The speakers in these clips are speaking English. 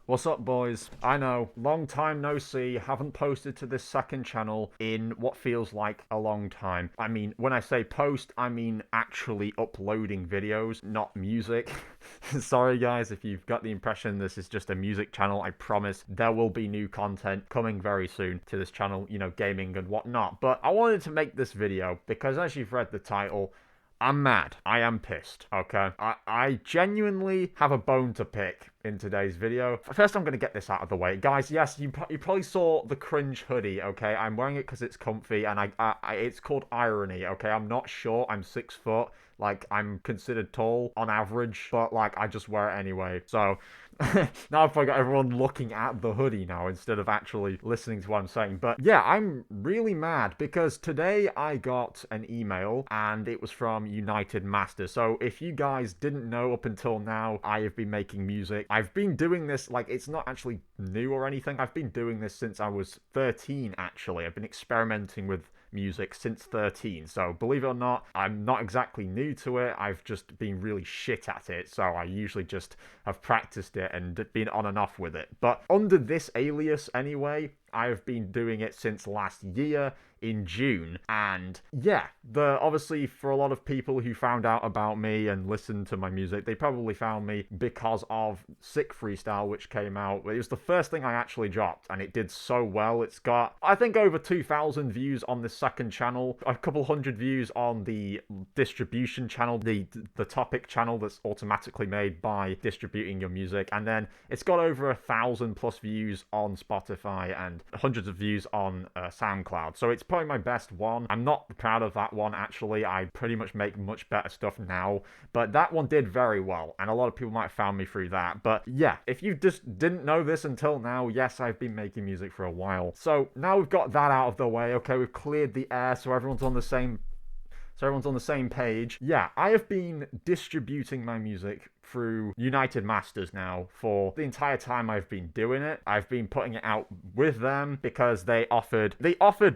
What's up, boys? I know, long time no see, haven't posted to this second channel in what feels like a long time. I mean, when I say post, I mean actually uploading videos, not music. Sorry guys if you've got the impression this is just a music channel. I promise there will be new content coming very soon to this channel, you know, gaming and whatnot. But I wanted to make this video because, as you've read the title, I'm mad. I am pissed, okay? I genuinely have a bone to pick in today's video. First, I'm going to get this out of the way. Guys, yes, you probably saw the cringe hoodie, okay? I'm wearing it because it's comfy, and it's called Irony, okay? I'm not short. I'm 6 foot. Like, I'm considered tall on average, but, like, I just wear it anyway. So, now I've got everyone looking at the hoodie now instead of actually listening to what I'm saying. But yeah, I'm really mad because today I got an email and it was from United Masters. So if you guys didn't know, up until now, I have been making music. I've been doing this, like, it's not actually new or anything. I've been doing this since I was 13, actually. I've been experimenting with music since 13. So believe it or not, I'm not exactly new to it. I've just been really shit at it. So I usually just have practiced it and been on and off with it. But under this alias anyway, I've been doing it since last year in June. And yeah, obviously for a lot of people who found out about me and listened to my music, they probably found me because of Sick Freestyle, which came out. It was the first thing I actually dropped and it did so well. It's got, I think, over 2,000 views on the second channel, a couple hundred views on the distribution channel, the topic channel that's automatically made by distributing your music. And then it's got over 1,000 plus views on Spotify and hundreds of views on SoundCloud. So it's probably my best one. I'm not proud of that one, actually. I pretty much make much better stuff now, but that one did very well, and a lot of people might have found me through that. But yeah, if you just didn't know this until now, yes, I've been making music for a while. So now we've got that out of the way, okay, we've cleared the air so everyone's on the same page. Yeah, I have been distributing my music through United Masters now for the entire time I've been doing it. I've been putting it out with them because they offered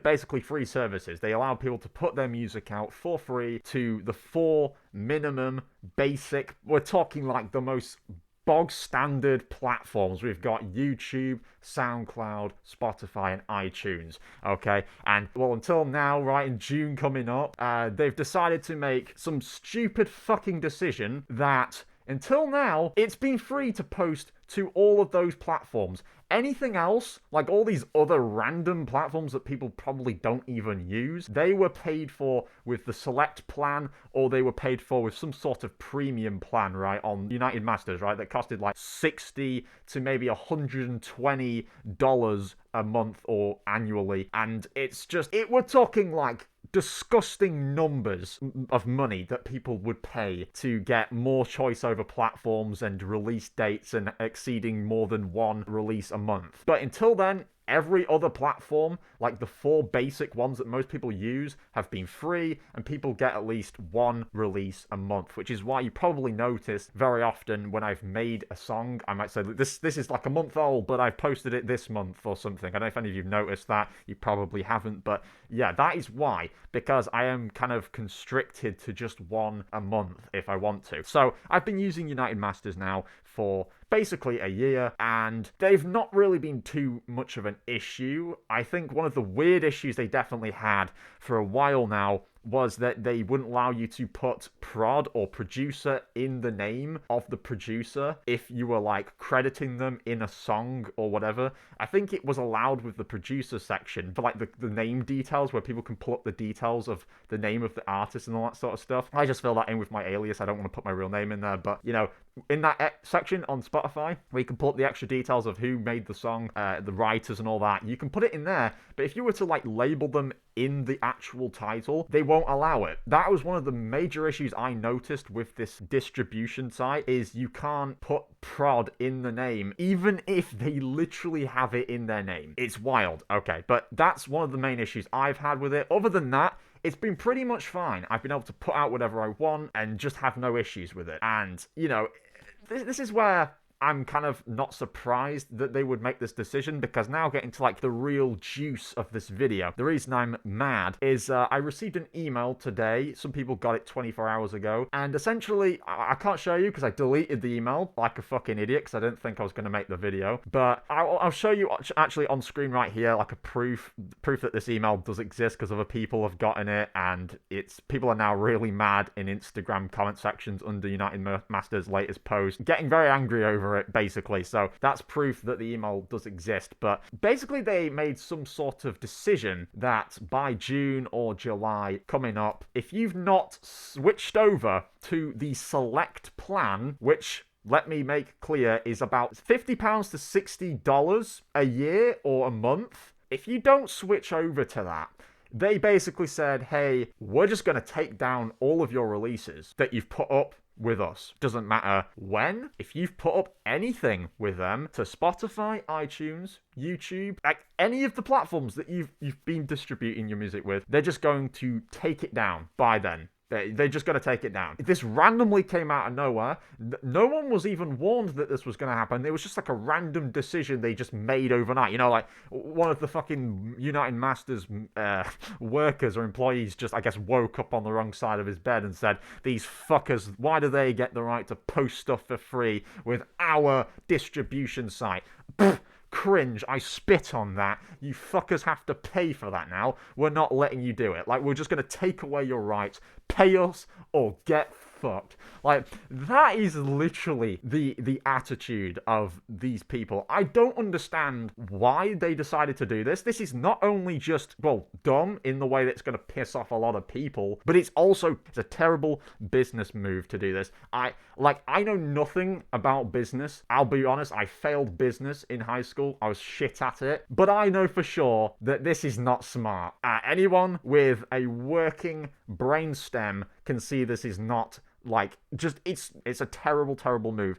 basically free services. They allowed people to put their music out for free to the 4 minimum basic, we're talking like the most bog standard platforms. We've got YouTube, SoundCloud, Spotify, and iTunes. Okay, and well, until now, right, in June coming up, they've decided to make some stupid fucking decision that until now, it's been free to post to all of those platforms. Anything else, like all these other random platforms that people probably don't even use, they were paid for with the select plan, or they were paid for with some sort of premium plan, right, on United Masters, right, that costed like $60 to maybe $120 a month or annually. And it's just, we're talking like disgusting numbers of money that people would pay to get more choice over platforms and release dates and exceeding more than one release a month. But until then, every other platform, like the 4 basic ones that most people use, have been free, and people get at least 1 release a month, which is why you probably notice very often when I've made a song, I might say, this is like a month old, but I've posted it this month or something. I don't know if any of you've noticed that. You probably haven't, but yeah, that is why, because I am kind of constricted to just 1 a month if I want to. So I've been using United Masters now for basically a year, and they've not really been too much of an issue. I think one of the weird issues they definitely had for a while now was that they wouldn't allow you to put prod or producer in the name of the producer if you were like crediting them in a song or whatever. I think it was allowed with the producer section for like the name details, where people can pull up the details of the name of the artist and all that sort of stuff. I just fill that in with my alias. I don't want to put my real name in there, but you know, in that section on Spotify where you can pull up the extra details of who made the song, the writers and all that, you can put it in there. But if you were to like label them in the actual title, they won't allow it. That was one of the major issues I noticed with this distribution site, is you can't put prod in the name even if they literally have it in their name. It's wild. Okay, but that's one of the main issues I've had with it. Other than that, it's been pretty much fine. I've been able to put out whatever I want and just have no issues with it. And, you know, this is where I'm kind of not surprised that they would make this decision, because now getting to like the real juice of this video, the reason I'm mad is I received an email today. Some people got it 24 hours ago, and essentially I can't show you because I deleted the email like a fucking idiot because I didn't think I was going to make the video, but I'll show you actually on screen right here, like a proof that this email does exist, because other people have gotten it, and people are now really mad in Instagram comment sections under United Masters' latest post, getting very angry over it, basically. So that's proof that the email does exist. But basically they made some sort of decision that by June or July coming up, if you've not switched over to the select plan, which, let me make clear, is about £50 to $60 a year or a month, if you don't switch over to that, they basically said, hey, we're just going to take down all of your releases that you've put up with us. Doesn't matter when. If you've put up anything with them to Spotify, iTunes, YouTube, like any of the platforms that you've been distributing your music with, they're just going to take it down by then. They're just going to take it down. This randomly came out of nowhere. No one was even warned that this was going to happen. It was just like a random decision they just made overnight. You know, like one of the fucking United Masters workers or employees just, I guess, woke up on the wrong side of his bed and said, these fuckers, why do they get the right to post stuff for free with our distribution site? Pfft. Cringe. I spit on that. You fuckers have to pay for that now. We're not letting you do it. Like, we're just going to take away your rights. Pay us or get fucked. Like, that is literally the attitude of these people. I don't understand why they decided to do this. This is not only just, well, dumb in the way that it's going to piss off a lot of people, but it's a terrible business move to do this. I know nothing about business. I'll be honest, I failed business in high school. I was shit at it. But I know for sure that this is not smart. Anyone with a working brainstem can see this is not, like, just, it's a terrible move.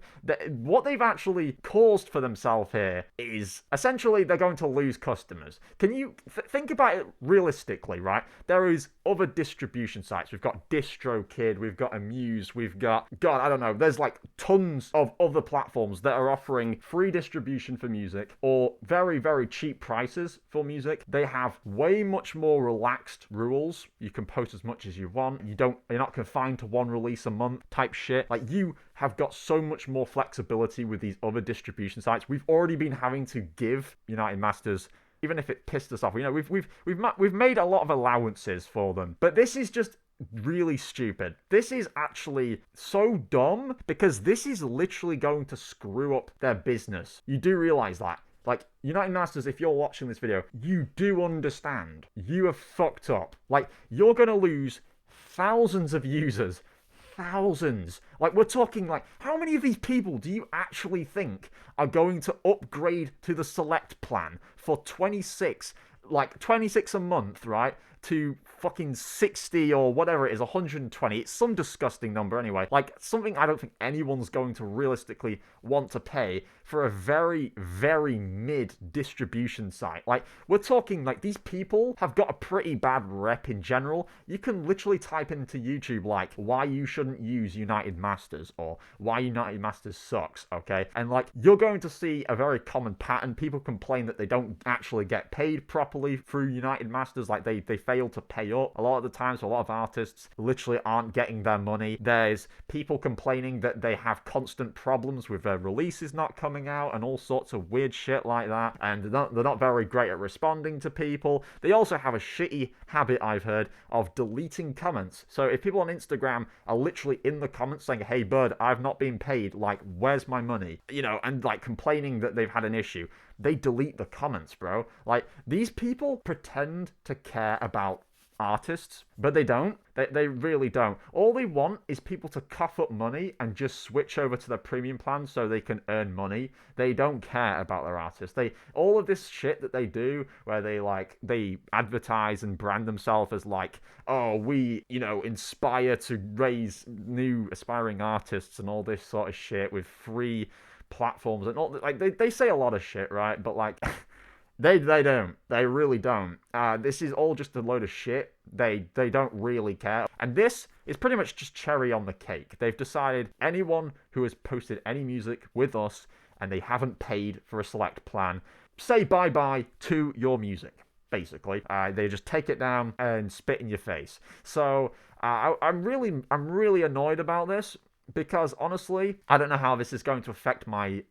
What they've actually caused for themselves here is, essentially, they're going to lose customers. Can you think about it realistically, right? There is other distribution sites. We've got DistroKid, we've got Amuse, we've got, God, I don't know, there's like tons of other platforms that are offering free distribution for music or very, very cheap prices for music. They have way much more relaxed rules. You can post as much as you want. You're not confined to one release a month type shit. Like, you have got so much more flexibility with these other distribution sites. We've already been having to give United Masters, even if it pissed us off, you know, we've made a lot of allowances for them. But this is just really stupid. This is actually so dumb, because this is literally going to screw up their business. You do realize that. Like, United Masters, if you're watching this video, you do understand. You have fucked up. Like, you're going to lose thousands of users. Thousands. Like, we're talking, like, how many of these people do you actually think are going to upgrade to the select plan for 26 a month, right? To fucking 60 or whatever it is, 120. It's some disgusting number anyway. Like, something I don't think anyone's going to realistically want to pay for a very, very mid distribution site. Like, we're talking, like, these people have got a pretty bad rep in general. You can literally type into YouTube, like, why you shouldn't use United Masters, or why United Masters sucks, okay? And, like, you're going to see a very common pattern. People complain that they don't actually get paid properly through United Masters. Like, they fail to pay up. A lot of the times, a lot of artists literally aren't getting their money. There's people complaining that they have constant problems with their releases not coming out and all sorts of weird shit like that, and they're not very great at responding to people. They also have a shitty habit, I've heard, of deleting comments. So if people on Instagram are literally in the comments saying, hey bud, I've not been paid, like, where's my money, you know, and like complaining that they've had an issue, they delete the comments, bro. Like, these people pretend to care about artists, but they don't. They really don't. All they want is people to cough up money and just switch over to their premium plan so they can earn money. They don't care about their artists. All of this shit that they do, where they advertise and brand themselves as like, oh, we, you know, inspire to raise new aspiring artists and all this sort of shit with free platforms and all, like, they say a lot of shit, right? But like, They don't. They really don't. This is all just a load of shit. They don't really care. And this it's pretty much just cherry on the cake. They've decided anyone who has posted any music with us and they haven't paid for a select plan, say bye-bye to your music. Basically, they just take it down and spit in your face. So I'm really annoyed about this, because honestly, I don't know how this is going to affect my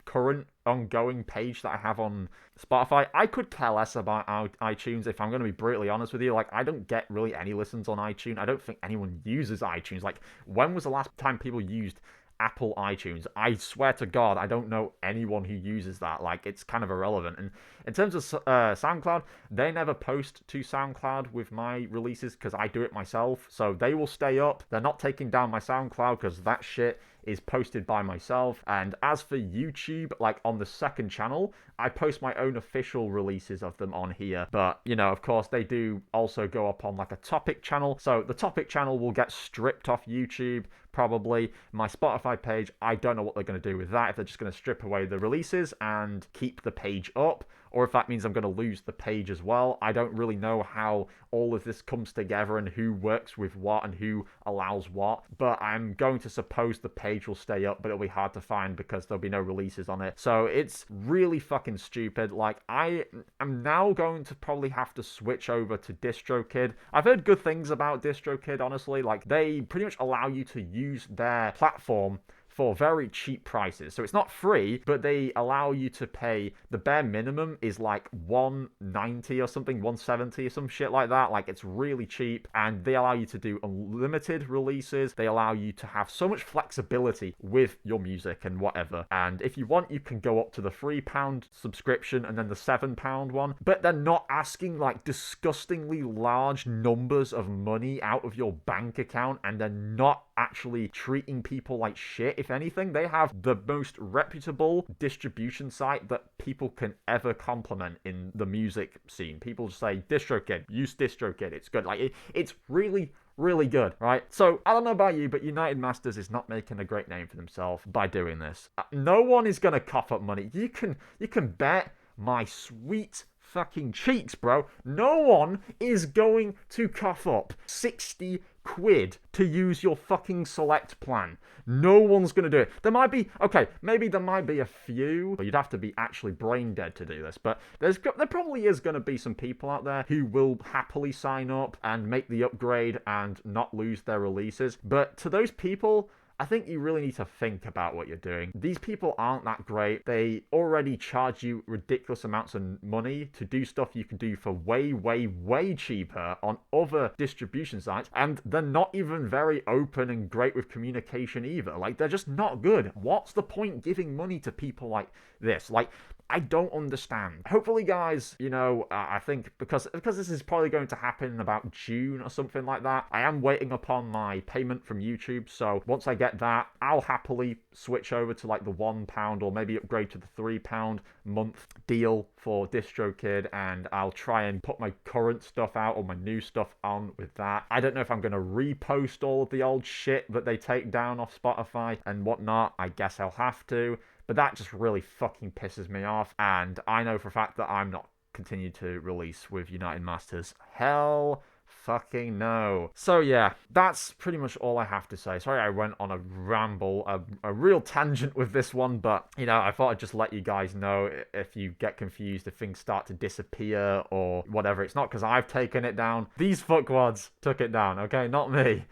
current ongoing page that I have on Spotify. I could care less about iTunes, if I'm going to be brutally honest with you. Like, I don't get really any listens on iTunes. I don't think anyone uses iTunes. Like, when was the last time people used Apple iTunes? I swear to God, I don't know anyone who uses that. Like, it's kind of irrelevant. And in terms of SoundCloud, they never post to SoundCloud with my releases because I do it myself. So they will stay up. They're not taking down my SoundCloud because that shit is posted by myself. And as for YouTube, like on the second channel, I post my own official releases of them on here. But, you know, of course, they do also go up on like a topic channel. So the topic channel will get stripped off YouTube, probably. My Spotify page, I don't know what they're going to do with that. If they're just going to strip away the releases and keep the page up, or if that means I'm going to lose the page as well. I don't really know how all of this comes together and who works with what and who allows what, but I'm going to suppose the page will stay up, but it'll be hard to find because there'll be no releases on it. So it's really fucking stupid. Like, I am now going to probably have to switch over to DistroKid. I've heard good things about DistroKid, honestly. Like, they pretty much allow you to use their platform for very cheap prices. So it's not free, but they allow you to pay, the bare minimum is like $190 or something, $170 or some shit like that. Like, it's really cheap, and they allow you to do unlimited releases. They allow you to have so much flexibility with your music and whatever. And if you want, you can go up to the £3 subscription and then the £7 one, but they're not asking like disgustingly large numbers of money out of your bank account, and they're not actually treating people like shit. If anything, they have the most reputable distribution site that people can ever compliment in the music scene. People just say, DistroKid, use DistroKid, it's good. Like, it's really good, right? So, I don't know about you, but United Masters is not making a great name for themselves by doing this. No one is gonna cough up money. You can bet my sweet fucking cheeks, bro. No one is going to cough up 60 quid to use your fucking select plan. No one's going to do it. There might be, okay, maybe there might be a few, but you'd have to be actually brain dead to do this, but there probably is going to be some people out there who will happily sign up and make the upgrade and not lose their releases. But to those people, I think you really need to think about what you're doing. These people aren't that great. They already charge you ridiculous amounts of money to do stuff you can do for way cheaper on other distribution sites, and they're not even very open and great with communication either. Like, they're just not good. What's the point giving money to people like this? Like, I don't understand. Hopefully, guys, you know, I think because this is probably going to happen in about June or something like that, I am waiting upon my payment from YouTube. So once I get that, I'll happily switch over to like the £1 or maybe upgrade to the £3 month deal for DistroKid, and I'll try and put my current stuff out or my new stuff on with that. I don't know if I'm going to repost all of the old shit that they take down off Spotify and whatnot. I guess I'll have to. But that just really fucking pisses me off. And I know for a fact that I'm not continuing to release with United Masters. Hell fucking no. So yeah, that's pretty much all I have to say. Sorry I went on a ramble, a real tangent with this one, but, you know, I thought I'd just let you guys know if you get confused, if things start to disappear or whatever. It's not because I've taken it down. These fuckwads took it down, okay? Not me.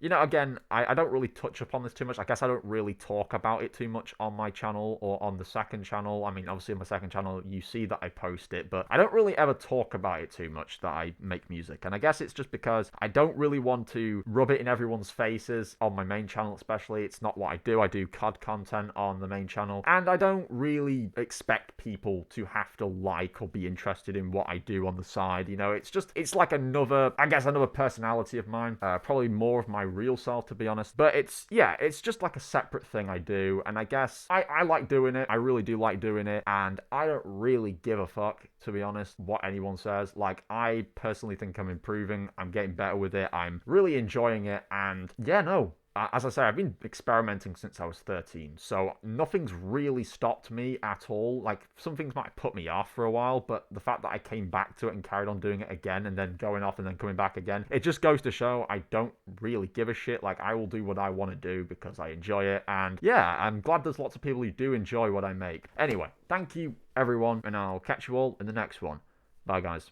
You know, again, I don't really touch upon this too much. I guess I don't really talk about it too much on my channel or on the second channel. I mean, obviously on my second channel, you see that I post it, but I don't really ever talk about it too much that I make music. And I guess it's just because I don't really want to rub it in everyone's faces on my main channel, especially. It's not what I do. I do COD content on the main channel, and I don't really expect people to have to like or be interested in what I do on the side. You know, it's like another personality of mine, probably more of my real self, to be honest. But it's just like a separate thing I do, and I guess I like doing it. I really do like doing it, and I don't really give a fuck, to be honest, what anyone says. Like, I personally think I'm improving. I'm getting better with it. I'm really enjoying it. And yeah, no, as I say, I've been experimenting since I was 13, so nothing's really stopped me at all. Like, some things might put me off for a while, but the fact that I came back to it and carried on doing it again and then going off and then coming back again, it just goes to show I don't really give a shit. Like, I will do what I want to do because I enjoy it, and yeah, I'm glad there's lots of people who do enjoy what I make. Anyway, thank you everyone, and I'll catch you all in the next one. Bye, guys.